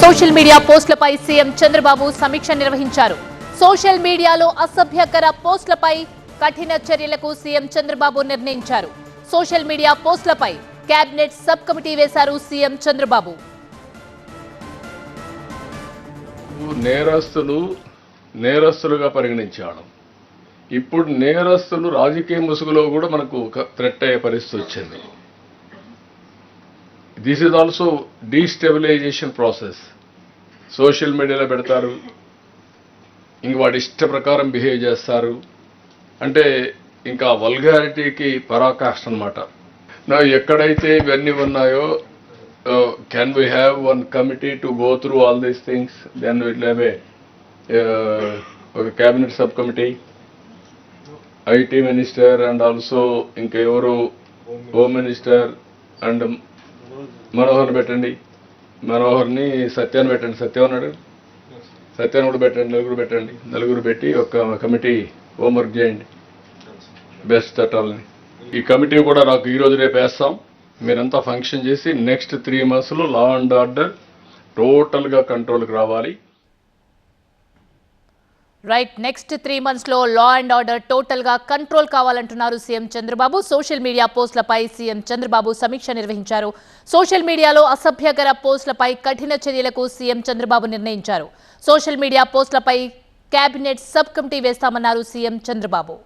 Social media పోస్టులపై CM Chandrababu సమీక్ష నిర్వహించారు. సోషల్ మీడియాలో అసభ్యకర పోస్టులపై కఠిన చర్యలకు సీఎం చంద్రబాబు నిర్ణయించారు. సోషల్ మీడియా పోస్టులపై కేబినెట్ సబ్ కమిటీ వేశారు సీఎం చంద్రబాబు. నేరస్తులుగా పరిగణించాడు. ఇప్పుడు నేరస్తులు రాజకీయ ముసుగులో కూడా మనకు థ్రెట్ అయ్యే పరిస్థితి వచ్చింది. This is also destabilization process. Social మీడియాలో పెడతారు, ఇంక వాడి ఇష్ట ప్రకారం బిహేవ్ చేస్తారు. అంటే ఇంకా వల్గారిటీకి పరాకాష్ట అనమాట. ఎక్కడైతే ఇవన్నీ ఉన్నాయో can we have one committee to go through all these things? Then we'll have a cabinet subcommittee, IT minister and also ఇంకెవరు హోమ్ మినిస్టర్ అండ్ మనోహర్ పెట్టండి, మనోహర్ని సత్యాన్ని పెట్టండి, సత్యం అన్నాడు, సత్యాన్ని కూడా పెట్టండి, నలుగురు పెట్టి ఒక కమిటీ హోంవర్క్ చేయండి బెస్ట్ అటాలని. ఈ కమిటీ కూడా నాకు ఈరోజు రేపు వేస్తాం. మీరంతా ఫంక్షన్ చేసి నెక్స్ట్ 3 monthsలో లా అండ్ ఆర్డర్ టోటల్గా కంట్రోల్కి రావాలి. రైట్, నెక్స్ట్ 3 monthsలో లా అండ్ ఆర్డర్ టోటల్ గా కంట్రోల్ కావాలంటున్నారు సీఎం చంద్రబాబు. సోషల్ మీడియా పోస్టులపై సీఎం చంద్రబాబు సమీక్ష నిర్వహించారు. సోషల్ మీడియాలో అసభ్యకర పోస్టులపై కఠిన చర్యలకు సీఎం చంద్రబాబు నిర్ణయించారు. సోషల్ మీడియా పోస్టులపై కేబినెట్ సబ్ కమిటీ వేస్తామన్నారు సీఎం చంద్రబాబు.